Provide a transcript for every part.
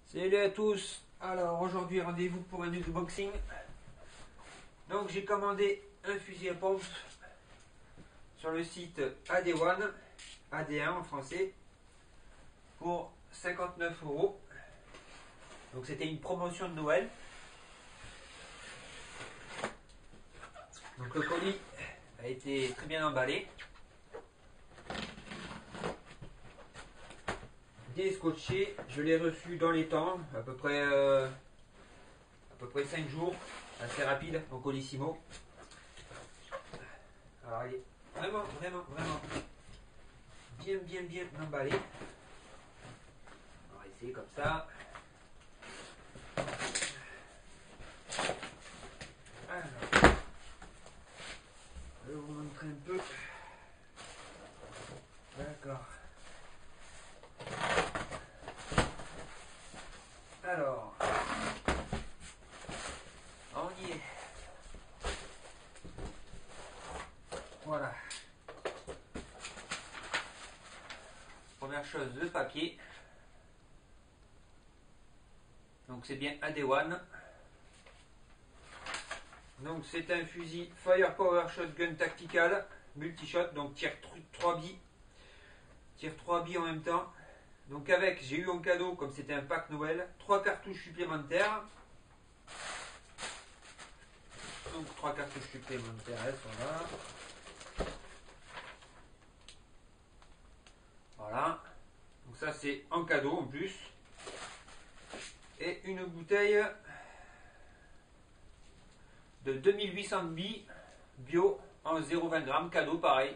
Salut à tous. Alors aujourd'hui rendez-vous pour un unboxing. Donc j'ai commandé un fusil à pompe sur le site AD1, AD1 en français, pour 59 €. Donc c'était une promotion de Noël. Donc le colis a été très bien emballé, scotché. Je l'ai reçu dans les temps, à peu près 5 jours, assez rapide au Colissimo. Alors il est vraiment bien emballé. On va essayer comme ça. Alors, je vais vous montrer un peu. D'accord. Alors, on y est. Voilà. Première chose, le papier. Donc c'est bien AD1. Donc c'est un fusil Firepower Shotgun Tactical Multishot, donc tire 3 billes. Tire 3 billes en même temps. Donc avec, j'ai eu en cadeau, comme c'était un pack Noël, 3 cartouches supplémentaires. Donc 3 cartouches supplémentaires, elles sont là. Voilà. Donc ça c'est en cadeau en plus. Et une bouteille de 2800 billes bio en 0,20 g, cadeau pareil.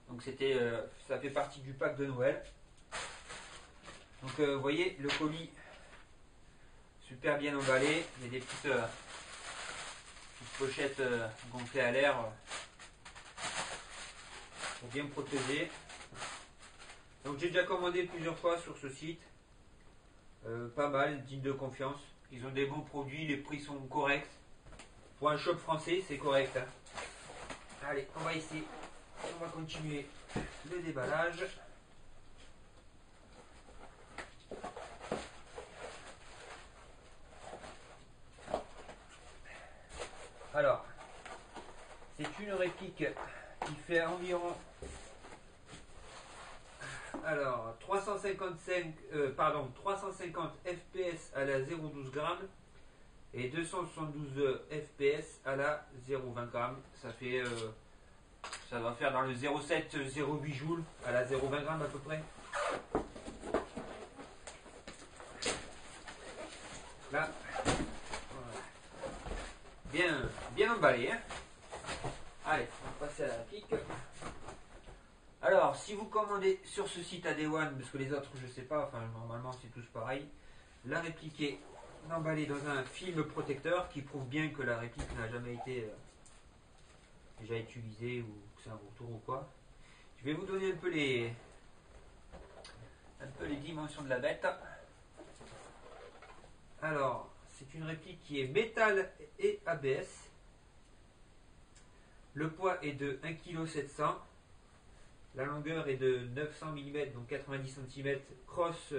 Donc c'était, ça fait partie du pack de Noël. Donc vous voyez le colis super bien emballé. Il y a des petites pochettes gonflées à l'air pour bien protéger. Donc j'ai déjà commandé plusieurs fois sur ce site. Pas mal, digne de confiance. Ils ont des bons produits, les prix sont corrects. Pour un shop français, c'est correct. Hein. Allez, on va essayer. On va continuer le déballage. Alors, c'est une réplique qui fait environ 350 fps à la 0,12 g et 272 fps à la 0,20 g. Ça fait ça va faire dans le 0,7-0,8 joules à la 0,20 g à peu près. Là, voilà. Bien emballé. Hein. Allez, on va passer à la réplique. Alors, si vous commandez sur ce site AD1, parce que les autres je sais pas, enfin normalement c'est tous pareil, la réplique est emballée dans un film protecteur qui prouve bien que la réplique n'a jamais été déjà utilisée ou que c'est un retour ou quoi. Je vais vous donner un peu les dimensions de la bête. Alors, c'est une réplique qui est métal et ABS. Le poids est de 1,7 kg. La longueur est de 900 mm, donc 90 cm, crosse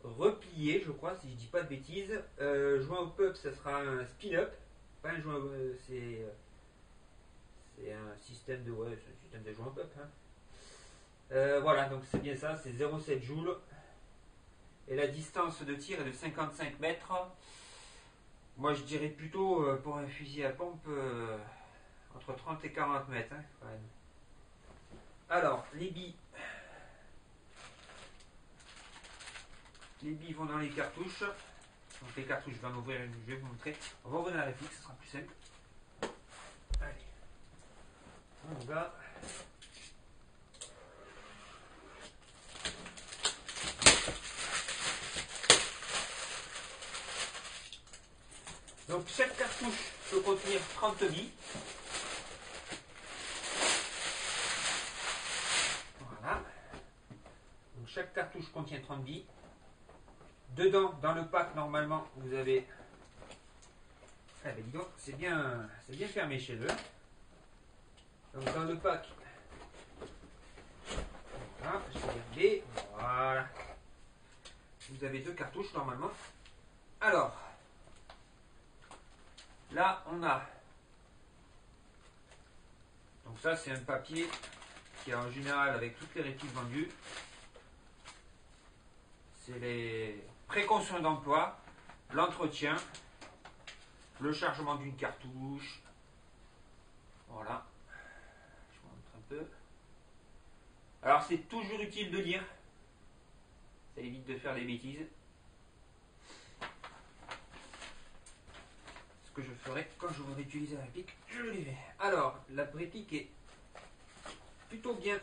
replié, je crois, si je dis pas de bêtises. Joint au pub, ça sera un spin-up. Pas un joint, c'est un système de, joint au pub. Hein. Voilà, donc c'est bien ça, c'est 0,7 joules. Et la distance de tir est de 55 mètres. Moi, je dirais plutôt pour un fusil à pompe entre 30 et 40 mètres, hein, quand même. Alors, les billes vont dans les cartouches. Donc les cartouches, je vais vous montrer. On va ouvrir la réplique, ce sera plus simple. Allez, on va. Donc chaque cartouche peut contenir 30 billes. Voilà. Donc chaque cartouche contient 30 billes. Dedans, dans le pack, normalement, vous avez... Ah ben dis donc, c'est bien fermé chez eux. Donc dans le pack, voilà, je vais regarder, voilà. Vous avez 2 cartouches normalement. Alors, là on a, donc ça c'est un papier qui est en général avec toutes les répliques vendues. C'est les précautions d'emploi, l'entretien, le chargement d'une cartouche. Voilà, je vous montre un peu. Alors c'est toujours utile de lire, ça évite de faire des bêtises. Ce que je ferai quand je voudrais utiliser la réplique, je le lirai. Alors, la réplique est plutôt bien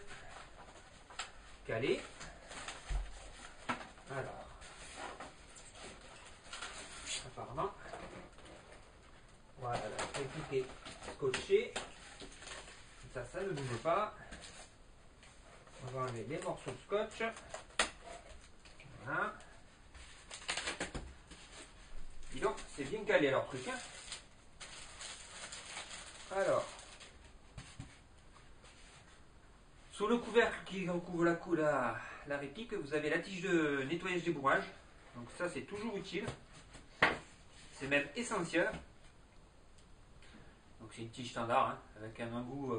calée. Alors, apparemment, voilà, la réplique est scotchée. Ça ne bouge pas. On va enlever les morceaux de scotch. Voilà. Dis donc, c'est bien calé leur truc. Hein. Alors, sous le couvercle qui recouvre la réplique, vous avez la tige de nettoyage des bourrages. Donc ça, c'est toujours utile. C'est même essentiel. Donc c'est une tige standard, hein, avec un embout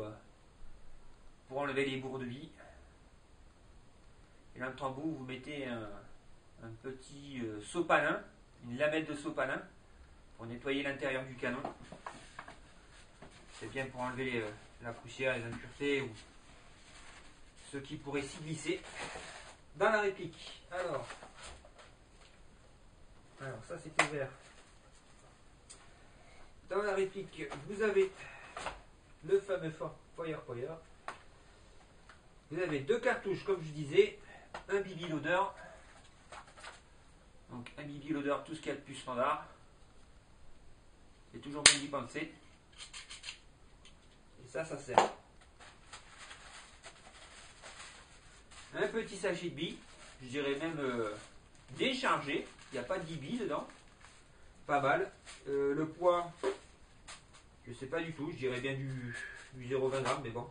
pour enlever les bourres de vie. Et dans le embout, vous mettez un petit sopalin, une lamelle de sopalin, pour nettoyer l'intérieur du canon. C'est bien pour enlever la poussière, les impuretés ou ce qui pourrait s'y glisser dans la réplique. Alors ça c'est ouvert. Dans la réplique, vous avez le fameux Firepower. Vous avez deux cartouches, comme je disais, un BB loader. Donc un BB loader, tout ce qu'il y a de plus standard. C'est toujours bien d'y penser. Et ça sert. Un petit sachet de billes, je dirais même déchargé, il n'y a pas de 10 billes dedans. Pas mal. Le poids, je ne sais pas du tout, je dirais bien du 0,20 g, mais bon.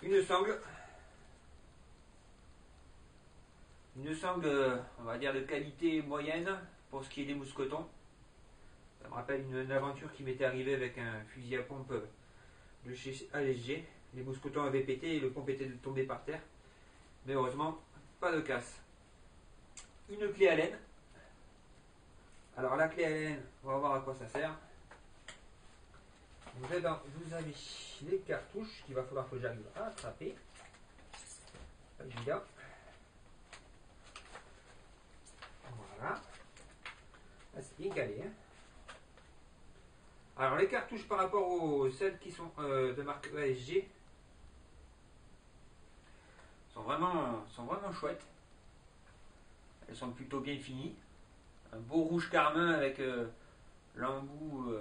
Une sangle. Une sangle, on va dire de qualité moyenne pour ce qui est des mousquetons. Ça me rappelle une aventure qui m'était arrivée avec un fusil à pompe de chez ASG. Les mousquetons avaient pété et le pompe était tombé par terre. Mais heureusement, pas de casse. Une clé Allen. Alors la clé Allen, on va voir à quoi ça sert. Vous avez les cartouches qu'il va falloir que j'arrive à attraper. Pas évident. Voilà. Là, c'est bien calé. Hein. Alors les cartouches par rapport aux celles qui sont de marque ESG sont vraiment chouettes. Elles sont plutôt bien finies. Un beau rouge carmin avec l'embout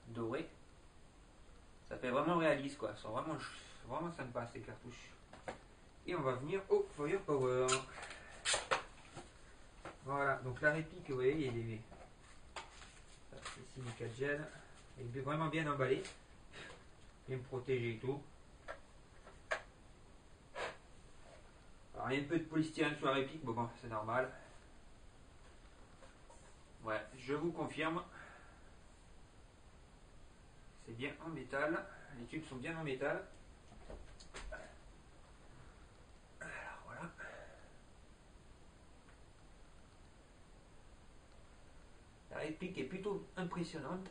doré. Ça fait vraiment réaliste quoi. Elles sont vraiment sympas ces cartouches. Et on va venir au Firepower. Voilà, donc la réplique, vous voyez, il est silica gel. Il est vraiment bien emballé. Bien protégé et tout. Alors il y a un peu de polystyrène sur la réplique, mais bon, c'est normal. Ouais, je vous confirme. C'est bien en métal. Les tubes sont bien en métal. Alors voilà. La réplique est plutôt impressionnante.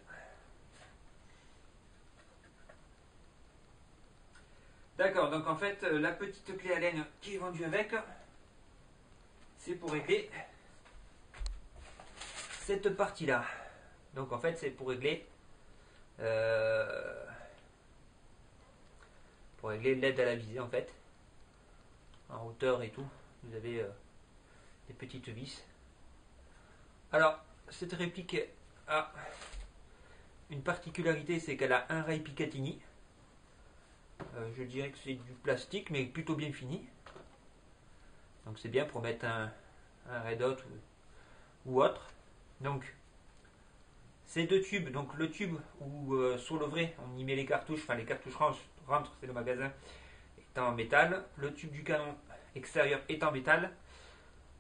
D'accord, donc en fait, la petite clé Allen qui est vendue avec, c'est pour régler cette partie-là. Donc en fait, c'est pour régler l'aide à la visée en fait, en hauteur et tout. Vous avez des petites vis. Alors, cette réplique a une particularité, c'est qu'elle a un rail Picatinny. Je dirais que c'est du plastique, mais plutôt bien fini. Donc c'est bien pour mettre un Red Hot ou autre. Donc ces deux tubes, donc le tube où sur le vrai on y met les cartouches, enfin les cartouches rentrent, c'est le magasin, est en métal. Le tube du canon extérieur est en métal.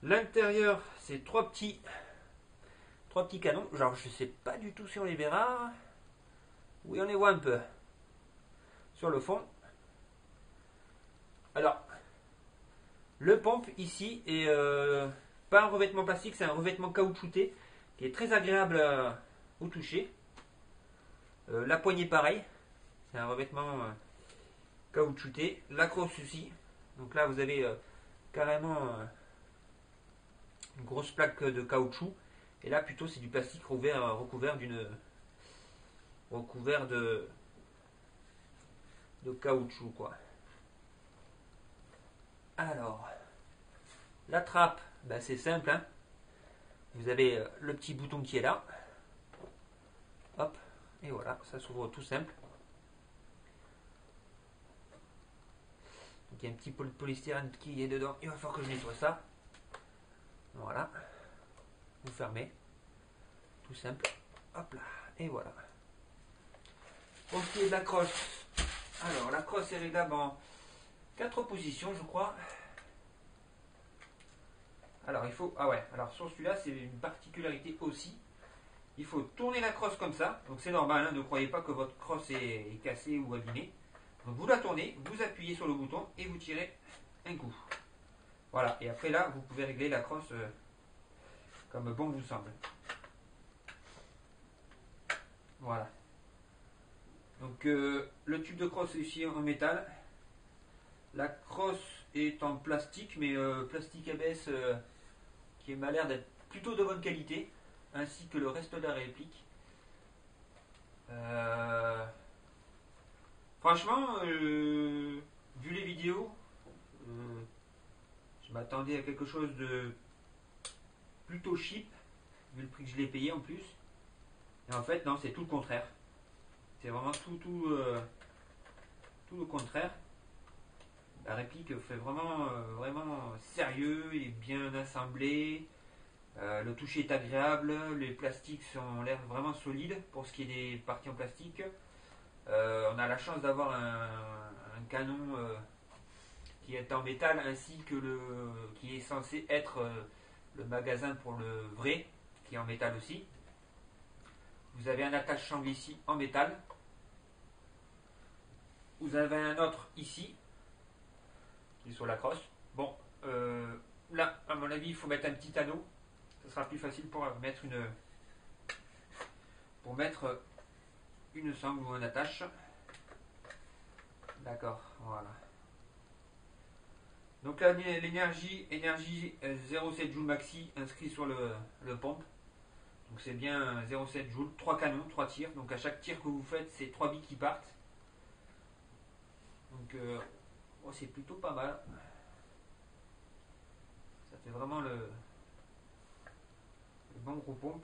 L'intérieur, c'est trois petits Trois petits canons. Genre, je sais pas du tout si on les verra. Oui, on les voit un peu. Sur le fond. Alors, le pompe ici est pas un revêtement plastique, c'est un revêtement caoutchouté qui est très agréable au toucher. La poignée pareil, c'est un revêtement caoutchouté. La crosse aussi. Donc là vous avez carrément une grosse plaque de caoutchouc. Et là plutôt c'est du plastique recouvert de caoutchouc quoi. Alors, la trappe, ben, c'est simple. Hein. Vous avez le petit bouton qui est là. Hop, et voilà, ça s'ouvre tout simple. Donc il y a un petit peu de polystyrène qui est dedans. Il va falloir que je nettoie ça. Voilà. Vous fermez. Tout simple. Hop là. Et voilà. Pour ce qui est de la crosse. Alors la crosse est réglable en 4 positions je crois. Alors il faut. Ah ouais, alors sur celui-là c'est une particularité aussi. Il faut tourner la crosse comme ça. Donc c'est normal, hein, ne croyez pas que votre crosse est cassée ou abîmée. Donc vous la tournez, vous appuyez sur le bouton et vous tirez un coup. Voilà, et après là vous pouvez régler la crosse comme bon vous semble. Voilà. Donc le tube de crosse est ici en métal. La crosse est en plastique, mais plastique ABS qui m'a l'air d'être plutôt de bonne qualité, ainsi que le reste de la réplique. Franchement, vu les vidéos, je m'attendais à quelque chose de plutôt cheap, vu le prix que je l'ai payé en plus. Et en fait, non, c'est tout le contraire. C'est vraiment tout le contraire. La réplique fait vraiment sérieux, il est bien assemblé. Le toucher est agréable, les plastiques ont l'air vraiment solides pour ce qui est des parties en plastique. On a la chance d'avoir un canon qui est en métal ainsi que qui est censé être le magasin pour le vrai, qui est en métal aussi. Vous avez un attache-sangle ici en métal. Vous avez un autre ici, qui est sur la crosse. Bon, là, à mon avis, il faut mettre un petit anneau. Ce sera plus facile pour mettre une sangle ou une attache. D'accord, voilà. Donc là, l'énergie 0,7 joules maxi inscrit sur le pompe. Donc c'est bien 0,7 joules, 3 canons, 3 tirs. Donc à chaque tir que vous faites, c'est 3 billes qui partent. Donc c'est plutôt pas mal. Ça fait vraiment le bon gros pompe.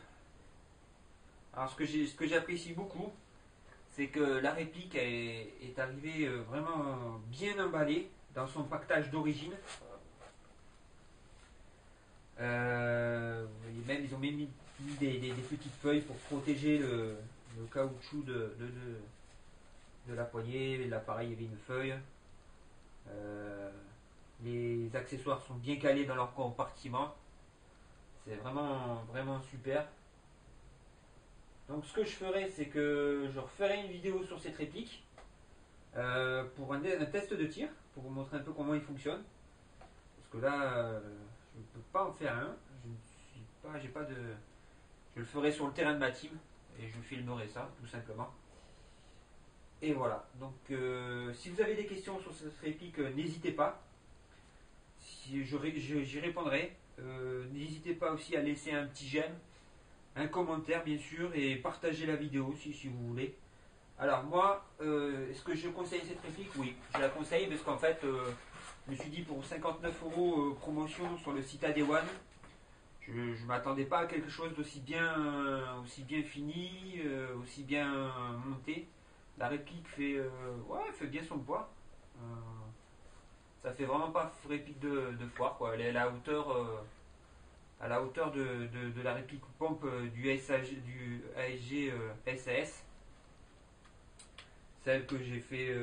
Alors ce que j'apprécie beaucoup, c'est que la réplique est arrivée vraiment bien emballée dans son pactage d'origine. Même ils ont même mis des petites feuilles pour protéger le caoutchouc de la poignée. L'appareil, il y avait une feuille. Les accessoires sont bien calés dans leur compartiment. C'est vraiment super. Donc ce que je ferai, c'est que je referai une vidéo sur cette réplique pour un test de tir, pour vous montrer un peu comment il fonctionne. Parce que là, je ne peux pas en faire un. Je le ferai sur le terrain de ma team et je filmerai ça, tout simplement. Et voilà. Donc, si vous avez des questions sur cette réplique, n'hésitez pas. J'y répondrai. N'hésitez pas aussi à laisser un petit j'aime, un commentaire bien sûr, et partager la vidéo si vous voulez. Alors moi, est-ce que je conseille cette réplique? Oui, je la conseille parce qu'en fait, je me suis dit pour 59 € promotion sur le site AD1, je ne m'attendais pas à quelque chose d'aussi bien fini, aussi bien monté. La réplique fait bien son poids. Ça fait vraiment pas réplique de foire quoi. Elle est à la hauteur de la réplique pompe du ASG SAS. Celle que j'ai fait.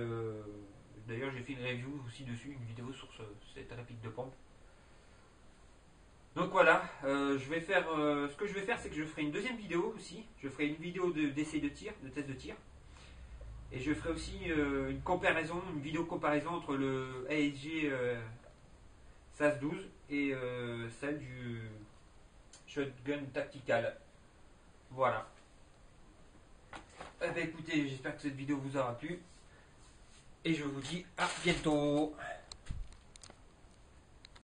D'ailleurs, j'ai fait une review aussi dessus, une vidéo sur cette réplique de pompe. Donc voilà, je vais faire, ce que je vais faire, c'est que je ferai une deuxième vidéo aussi. Je ferai une vidéo d'essai de tir, de test de tir. Et je ferai aussi une vidéo comparaison entre le ASG SAS-12 et celle du Shotgun Tactical. Voilà. Eh bien écoutez, j'espère que cette vidéo vous aura plu. Et je vous dis à bientôt.